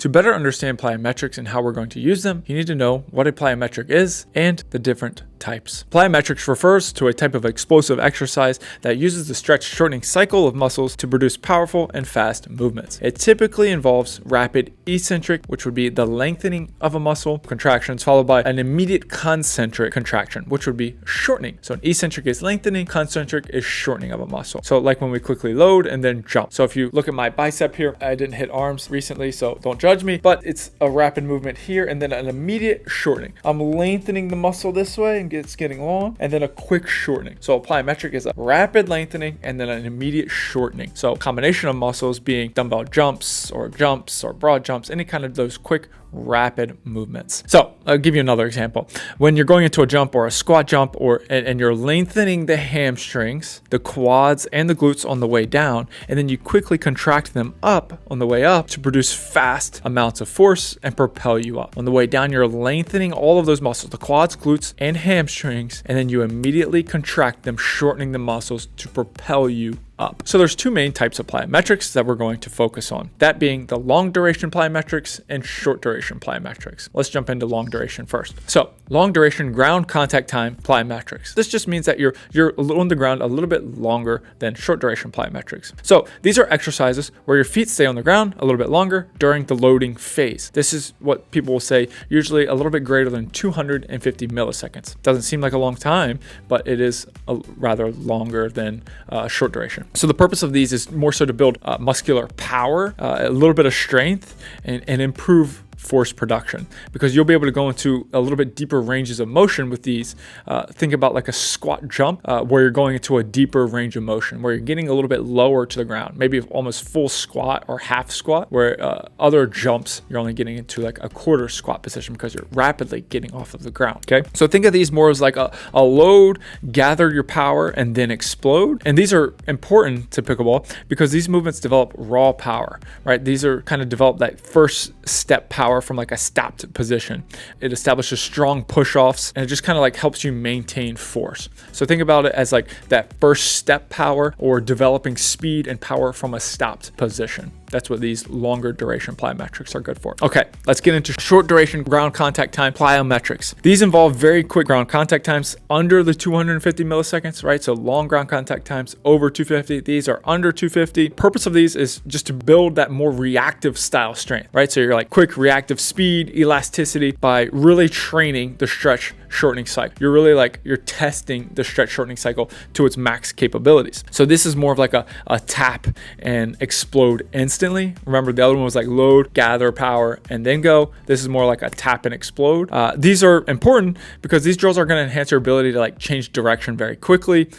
To better understand plyometrics and how we're going to use them, you need to know what a plyometric is and the different types. Plyometrics refers to a type of explosive exercise that uses the stretch shortening cycle of muscles to produce powerful and fast movements. It typically involves rapid eccentric, which would be the lengthening of a muscle, contractions, followed by an immediate concentric contraction, which would be shortening. So an eccentric is lengthening, concentric is shortening of a muscle. So like when we quickly load and then jump. So if you look at my bicep here, I didn't hit arms recently, so don't judge me, but it's a rapid movement here and then an immediate shortening. I'm lengthening the muscle this way and it's getting long, and then a quick shortening. So a plyometric is a rapid lengthening and then an immediate shortening. So a combination of muscles being dumbbell jumps or broad jumps, any kind of those quick rapid movements. So I'll give you another example. When you're going into a jump or a squat jump and you're lengthening the hamstrings, the quads and the glutes on the way down, and then you quickly contract them up on the way up to produce fast amounts of force and propel you up. On the way down, you're lengthening all of those muscles, the quads, glutes, and hamstrings, and then you immediately contract them, shortening the muscles to propel you up. So there's two main types of plyometrics that we're going to focus on, that being the long duration plyometrics and short duration plyometrics. Let's jump into long duration first. So long duration ground contact time plyometrics. This just means that you're on the ground a little bit longer than short duration plyometrics. So these are exercises where your feet stay on the ground a little bit longer during the loading phase. This is what people will say usually a little bit greater than 250 milliseconds. Doesn't seem like a long time, but it is rather longer than short duration. So the purpose of these is more so to build muscular power, a little bit of strength, and improve force production, because you'll be able to go into a little bit deeper ranges of motion with these. Think about like a squat jump where you're going into a deeper range of motion, where you're getting a little bit lower to the ground, maybe almost full squat or half squat, where other jumps you're only getting into like a quarter squat position because you're rapidly getting off of the ground. Okay, so think of these more as like a load, gather your power, and then explode. And these are important to pickleball because these movements develop raw power, right? These are kind of develop that first step power from like a stopped position. It establishes strong push-offs, and it just kind of like helps you maintain force. So think about it as like that first step power or developing speed and power from a stopped position. That's what these longer duration plyometrics are good for. Okay, let's get into short duration ground contact time plyometrics. These involve very quick ground contact times under the 250 milliseconds, right? So long ground contact times over 250. These are under 250. Purpose of these is just to build that more reactive style strength, right? So you're like quick reactive speed, elasticity by really training the stretch shortening cycle. You're testing the stretch shortening cycle to its max capabilities. So this is more of like a tap and explode instantly. Remember, the other one was like load, gather power, and then go. This is more like a tap and explode. These are important because these drills are going to enhance your ability to like change direction very quickly,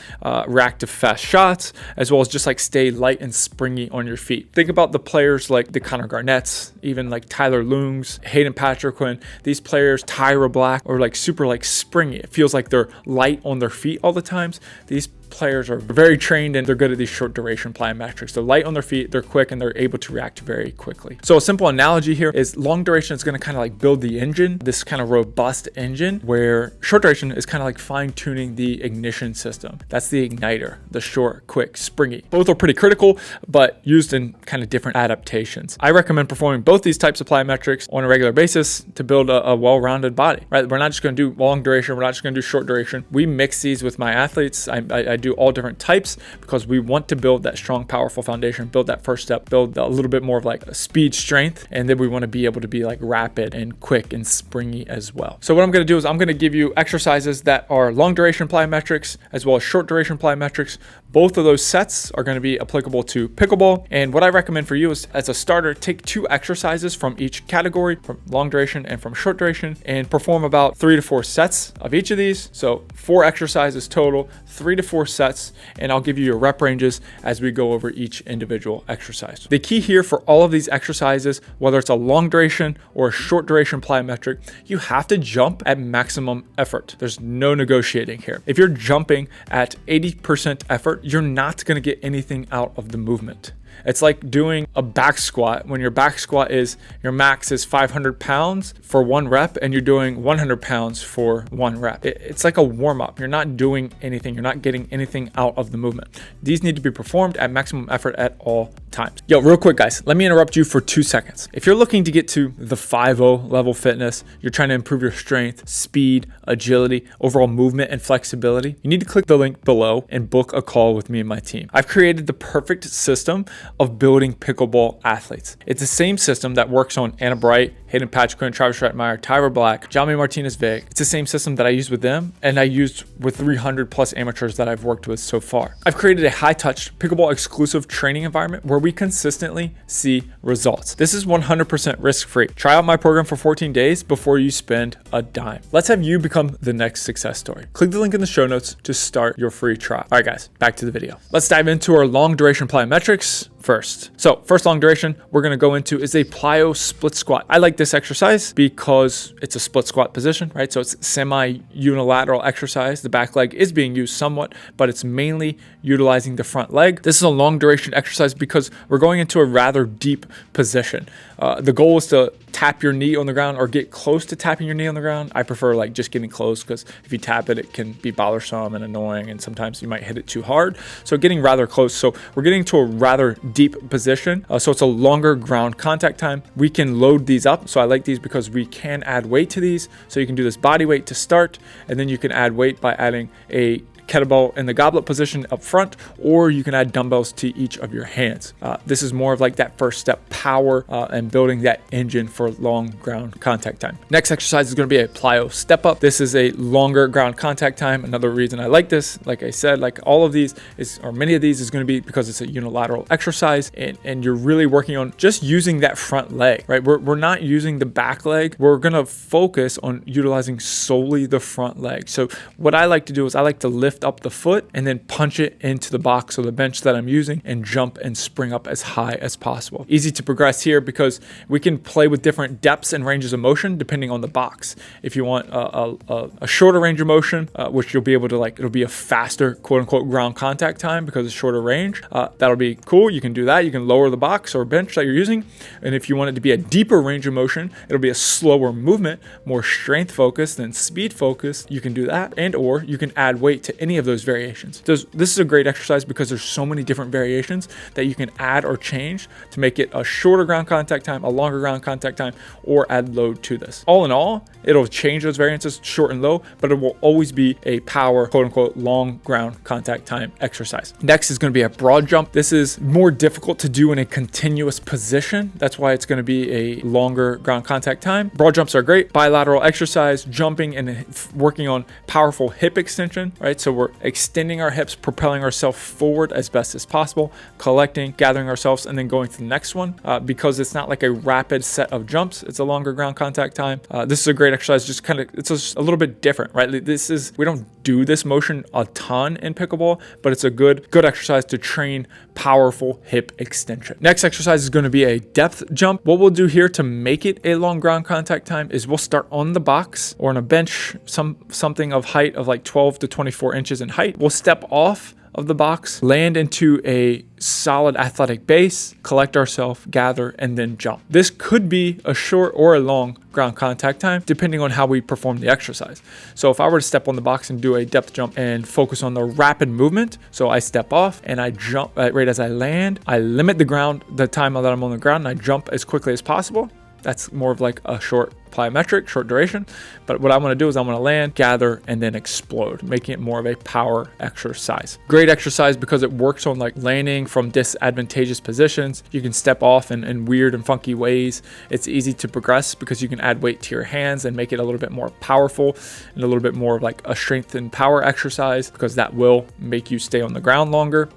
react to fast shots, as well as just like stay light and springy on your feet. Think about the players like the Connor Garnetts, even like Tyler Lungs, Hayden Patriquin, these players, Tyra Black, or like super like springy. It feels like they're light on their feet all the times. These players are very trained and they're good at these short duration plyometrics. They're light on their feet, they're quick, and they're able to react very quickly. So a simple analogy here is long duration is going to kind of like build the engine, this kind of robust engine, where short duration is kind of like fine tuning the ignition system. That's the igniter, the short, quick, springy. Both are pretty critical, but used in kind of different adaptations. I recommend performing both these types of plyometrics on a regular basis to build a well-rounded body, right? We're not just going to do long duration, we're not just going to do short duration. We mix these with my athletes. I do all different types because we want to build that strong, powerful foundation, build that first step, build a little bit more of like a speed strength, and then we want to be able to be like rapid and quick and springy as well. So what I'm going to do is I'm going to give you exercises that are long duration plyometrics as well as short duration plyometrics. Both of those sets are going to be applicable to pickleball. And what I recommend for you is, as a starter, take 2 exercises from each category, from long duration and from short duration, and perform about 3 to 4 sets of each of these. So 4 exercises total, 3 to 4 sets, and I'll give you your rep ranges as we go over each individual exercise. The key here for all of these exercises, whether it's a long duration or a short duration plyometric, you have to jump at maximum effort. There's no negotiating here. If you're jumping at 80% effort, you're not going to get anything out of the movement. It's like doing a back squat when your back squat is your max is 500 pounds for 1 rep and you're doing 100 pounds for 1 rep. It's like a warm up. You're not doing anything. You're not getting anything out of the movement. These need to be performed at maximum effort at all times. Yo, real quick guys, let me interrupt you for 2 seconds. If you're looking to get to the 5-0 level fitness, you're trying to improve your strength, speed, agility, overall movement, and flexibility, you need to click the link below and book a call with me and my team. I've created the perfect system of building pickleball athletes. It's the same system that works on Anna Bright, Hayden Patchquin, Travis Schreitmeyer, Tyra Black, Jami Martinez-Vig. It's the same system that I used with them and I used with 300 plus amateurs that I've worked with so far. I've created a high-touch pickleball exclusive training environment where we consistently see results. This is 100% risk-free. Try out my program for 14 days before you spend a dime. Let's have you become the next success story. Click the link in the show notes to start your free trial. All right, guys, back to the video. Let's dive into our long duration plyometrics first. So first long duration we're going to go into is a plyo split squat. I like this exercise because it's a split squat position, right? So it's semi-unilateral exercise. The back leg is being used somewhat, but it's mainly utilizing the front leg. This is a long duration exercise because we're going into a rather deep position. The goal is to tap your knee on the ground or get close to tapping your knee on the ground. I prefer like just getting close because if you tap it, it can be bothersome and annoying and sometimes you might hit it too hard. So getting rather close. So we're getting to a rather deep position. So it's a longer ground contact time. We can load these up. So I like these because we can add weight to these. So you can do this body weight to start and then you can add weight by adding a kettlebell in the goblet position up front, or you can add dumbbells to each of your hands. This is more of like that first step power and building that engine for long ground contact time. Next exercise is going to be a plyo step up. This is a longer ground contact time. Another reason I like this, like I said, like all of these is, or many of these is going to be because it's a unilateral exercise and you're really working on just using that front leg, right? We're not using the back leg. We're going to focus on utilizing solely the front leg. So what I like to do is I like to lift up the foot and then punch it into the box or the bench that I'm using and jump and spring up as high as possible. Easy to progress here because we can play with different depths and ranges of motion depending on the box. If you want a shorter range of motion, which you'll be able to like, it'll be a faster quote unquote ground contact time because it's shorter range. That'll be cool. You can do that. You can lower the box or bench that you're using. And if you want it to be a deeper range of motion, it'll be a slower movement, more strength focused than speed focused. You can do that. And or you can add weight to any of those variations. This is a great exercise because there's so many different variations that you can add or change to make it a shorter ground contact time, a longer ground contact time, or add load to this. All in all, it'll change those variances, short and low, but it will always be a power, quote unquote, long ground contact time exercise. Next is going to be a broad jump. This is more difficult to do in a continuous position. That's why it's going to be a longer ground contact time. Broad jumps are great. Bilateral exercise, jumping and working on powerful hip extension, right? So we're extending our hips, propelling ourselves forward as best as possible, collecting, gathering ourselves, and then going to the next one. Because it's not like a rapid set of jumps, it's a longer ground contact time. This is a great exercise, just kind of, it's just a little bit different, right? We don't do this motion a ton in pickleball, but it's a good exercise to train powerful hip extension. Next exercise is going to be a depth jump. What we'll do here to make it a long ground contact time is we'll start on the box or on a bench, something of height of like 12 to 24 inches in height. We'll step off of the box, land into a solid athletic base, collect ourselves, gather, and then jump. This could be a short or a long ground contact time, depending on how we perform the exercise. So if I were to step on the box and do a depth jump and focus on the rapid movement, so I step off and I jump right as I land, I limit the time that I'm on the ground, and I jump as quickly as possible. That's more of like a short plyometric, short duration. But what I want to do is I want to land, gather, and then explode, making it more of a power exercise. Great exercise because it works on like landing from disadvantageous positions. You can step off in weird and funky ways. It's easy to progress because you can add weight to your hands and make it a little bit more powerful and a little bit more of like a strength and power exercise, because that will make you stay on the ground longer.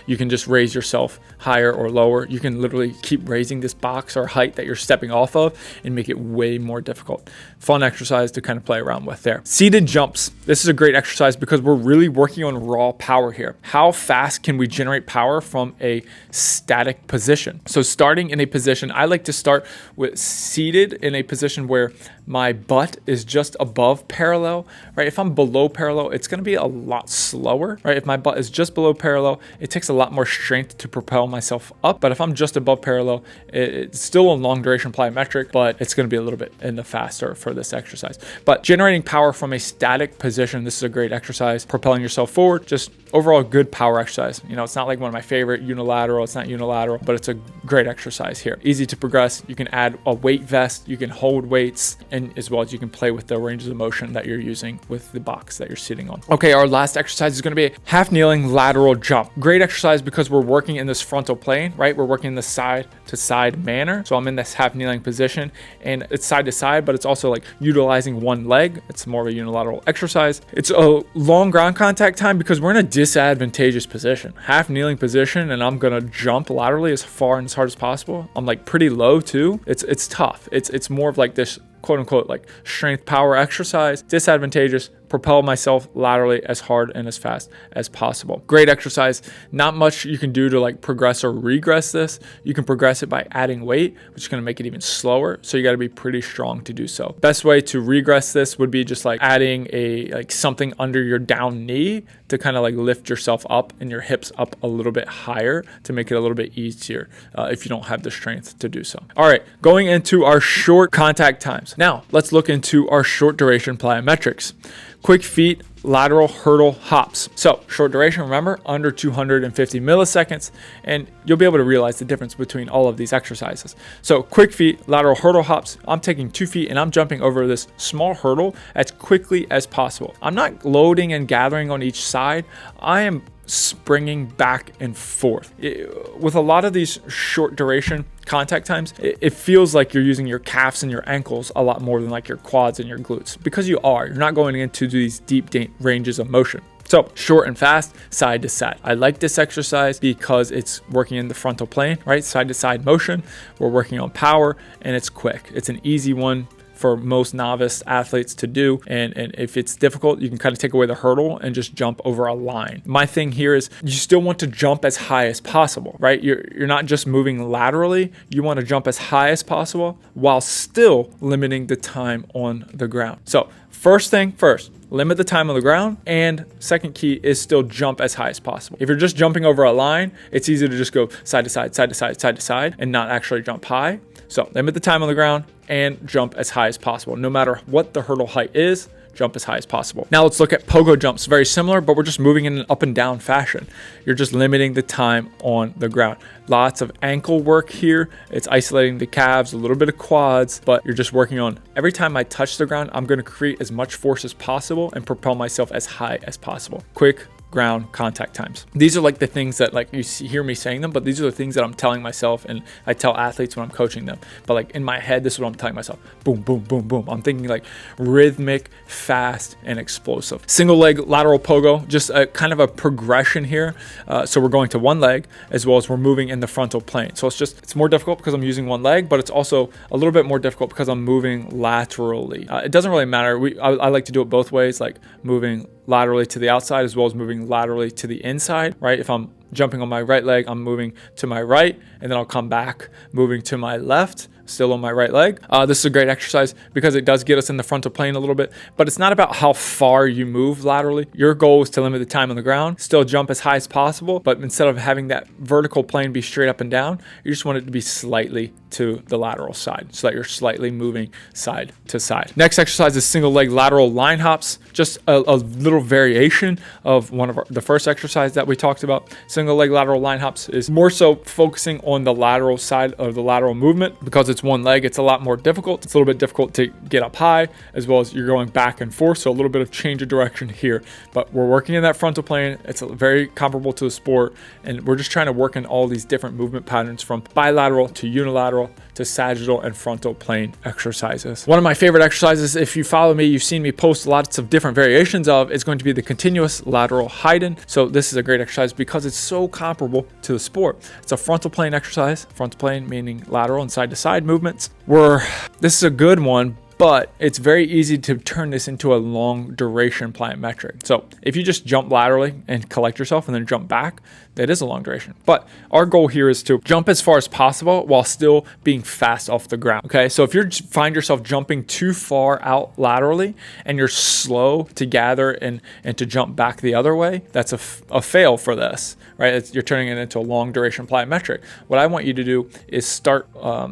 You can just raise yourself higher or lower. You can literally keep raising this box or height that you're stepping off of and make it way more more difficult. Fun exercise to kind of play around with there. Seated jumps. This is a great exercise because we're really working on raw power here. How fast can we generate power from a static position? So starting in a position, I like to start with seated in a position where my butt is just above parallel, right? If I'm below parallel, it's gonna be a lot slower, right? If my butt is just below parallel, it takes a lot more strength to propel myself up. But if I'm just above parallel, it's still a long duration plyometric, but it's gonna be a little bit in the faster for this exercise. But generating power from a static position, this is a great exercise. Propelling yourself forward, just overall good power exercise. You know, it's not like one of my favorite unilateral, it's not unilateral, but it's a great exercise here. Easy to progress. You can add a weight vest, you can hold weights, and as well as you can play with the ranges of motion that you're using with the box that you're sitting on. Okay, our last exercise is gonna be a half kneeling lateral jump. Great exercise because we're working in this frontal plane, right? We're working in the side to side manner. So I'm in this half kneeling position and it's side to side, but it's also like utilizing one leg. It's more of a unilateral exercise. It's a long ground contact time because we're in a disadvantageous position, half kneeling position, and I'm gonna jump laterally as far and as hard as possible. I'm like pretty low too. It's tough. It's more of like this quote unquote like strength power exercise, disadvantageous, propel myself laterally as hard and as fast as possible. Great exercise. Not much you can do to like progress or regress this. You can progress it by adding weight, which is going to make it even slower. So you got to be pretty strong to do so. Best way to regress this would be just like adding something under your down knee to kind of like lift yourself up and your hips up a little bit higher to make it a little bit easier if you don't have the strength to do so. All right, going into our short contact times. Now let's look into our short duration plyometrics. Quick feet, lateral hurdle hops. So short duration, remember, under 250 milliseconds, and you'll be able to realize the difference between all of these exercises. So quick feet, lateral hurdle hops, I'm taking 2 feet and I'm jumping over this small hurdle as quickly as possible. I'm not loading and gathering on each side. I am springing back and forth. With a lot of these short duration contact times, it feels like you're using your calves and your ankles a lot more than like your quads and your glutes, because you're not going into these deep ranges of motion. So short and fast, side to side. I like this exercise because it's working in the frontal plane, right? Side to side motion. We're working on power and it's quick. It's an easy one for most novice athletes to do. And if it's difficult, you can kind of take away the hurdle and just jump over a line. My thing here is you still want to jump as high as possible, right? You're not just moving laterally. You want to jump as high as possible while still limiting the time on the ground. So first thing first, limit the time on the ground, and second key is still jump as high as possible. If you're just jumping over a line, it's easy to just go side to side, side to side, side to side, and not actually jump high. So limit the time on the ground and jump as high as possible. No matter what the hurdle height is, jump as high as possible. Now let's look at pogo jumps. Very similar, but we're just moving in an up and down fashion. You're just limiting the time on the ground. Lots of ankle work here. It's isolating the calves, a little bit of quads, but you're just working on every time I touch the ground, I'm going to create as much force as possible and propel myself as high as possible. Quick ground contact times. These are like the things that like you hear me saying them, but these are the things that I'm telling myself and I tell athletes when I'm coaching them. But like in my head, this is what I'm telling myself. Boom, boom, boom, boom. I'm thinking like rhythmic, fast, and explosive. Single leg lateral pogo, just a kind of a progression here. So we're going to one leg as well as we're moving in the frontal plane. So it's more difficult because I'm using one leg, but it's also a little bit more difficult because I'm moving laterally. It doesn't really matter. I like to do it both ways, like moving laterally to the outside as well as moving laterally to the inside, right? If I'm jumping on my right leg, I'm moving to my right, and then I'll come back moving to my left, still on my right leg. This is a great exercise because it does get us in the frontal plane a little bit, but it's not about how far you move laterally. Your goal is to limit the time on the ground, still jump as high as possible, but instead of having that vertical plane be straight up and down, you just want it to be slightly to the lateral side so that you're slightly moving side to side. Next exercise is single leg lateral line hops, just a little variation of one of the first exercise that we talked about. Single leg lateral line hops is more so focusing on the lateral side of the lateral movement. Because it's one leg, it's a lot more difficult. It's a little bit difficult to get up high, as well as you're going back and forth, so a little bit of change of direction here. But we're working in that frontal plane. It's very comparable to the sport, and we're just trying to work in all these different movement patterns from bilateral to unilateral to sagittal and frontal plane exercises. One of my favorite exercises, if you follow me, you've seen me post lots of different variations of, is going to be the continuous lateral Haydn. So this is a great exercise because it's so comparable to the sport. It's a frontal plane exercise. Frontal plane meaning lateral and side to side movements. This is a good one, but it's very easy to turn this into a long duration plyometric. So if you just jump laterally and collect yourself and then jump back, that is a long duration. But our goal here is to jump as far as possible while still being fast off the ground. Okay, so if you find yourself jumping too far out laterally and you're slow to gather and to jump back the other way, that's a fail for this, right? You're turning it into a long duration plyometric. What I want you to do is start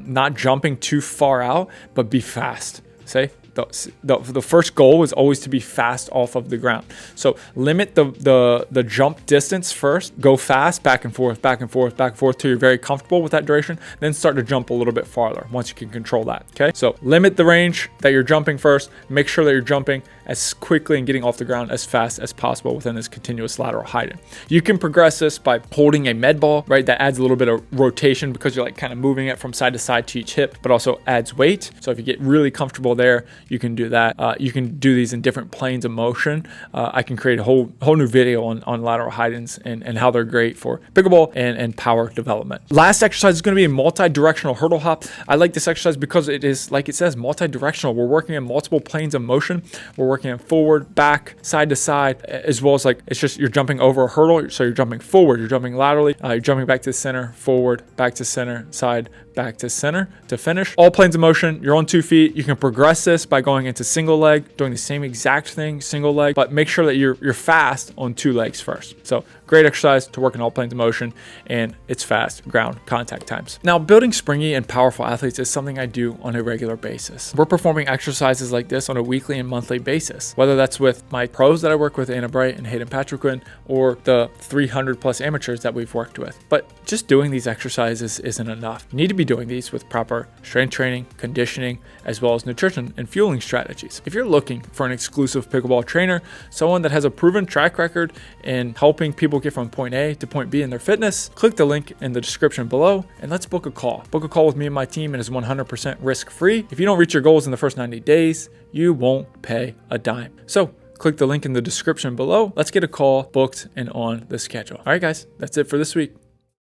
not jumping too far out, but be fast. Say the first goal is always to be fast off of the ground. So limit the jump distance first. Go fast, back and forth, back and forth, back and forth till you're very comfortable with that duration. Then start to jump a little bit farther once you can control that. Okay. So limit the range that you're jumping first. Make sure that you're jumping as quickly and getting off the ground as fast as possible within this continuous lateral height. You can progress this by holding a med ball, right? That adds a little bit of rotation because you're like kind of moving it from side to side to each hip, but also adds weight. So if you get really comfortable there, you can do that. You can do these in different planes of motion. I can create a whole new video on lateral height-ins and how they're great for pickleball and power development. Last exercise is going to be a multi-directional hurdle hop. I like this exercise because it is, like it says, multi-directional. We're working in multiple planes of motion. We're working in forward, back, side to side, as well as like it's just you're jumping over a hurdle. So you're jumping forward, you're jumping laterally, you're jumping back to the center, forward, back to center, side, back to center to finish. All planes of motion. You're on 2 feet. You can progress this by going into single leg, doing the same exact thing, single leg, but make sure that you're fast on 2 legs first. So great exercise to work in all planes of motion, and it's fast ground contact times. Now, building springy and powerful athletes is something I do on a regular basis. We're performing exercises like this on a weekly and monthly basis, whether that's with my pros that I work with, Anna Bright and Hayden Patriquin, or the 300 plus amateurs that we've worked with. But just doing these exercises isn't enough. You need to be doing these with proper strength training, conditioning, as well as nutrition and fueling strategies. If you're looking for an exclusive pickleball trainer, someone that has a proven track record in helping people get from point A to point B in their fitness, click the link in the description below and let's book a call. Book a call with me and my team, and it's 100% risk-free. If you don't reach your goals in the first 90 days, you won't pay a dime. So click the link in the description below. Let's get a call booked and on the schedule. All right, guys, that's it for this week.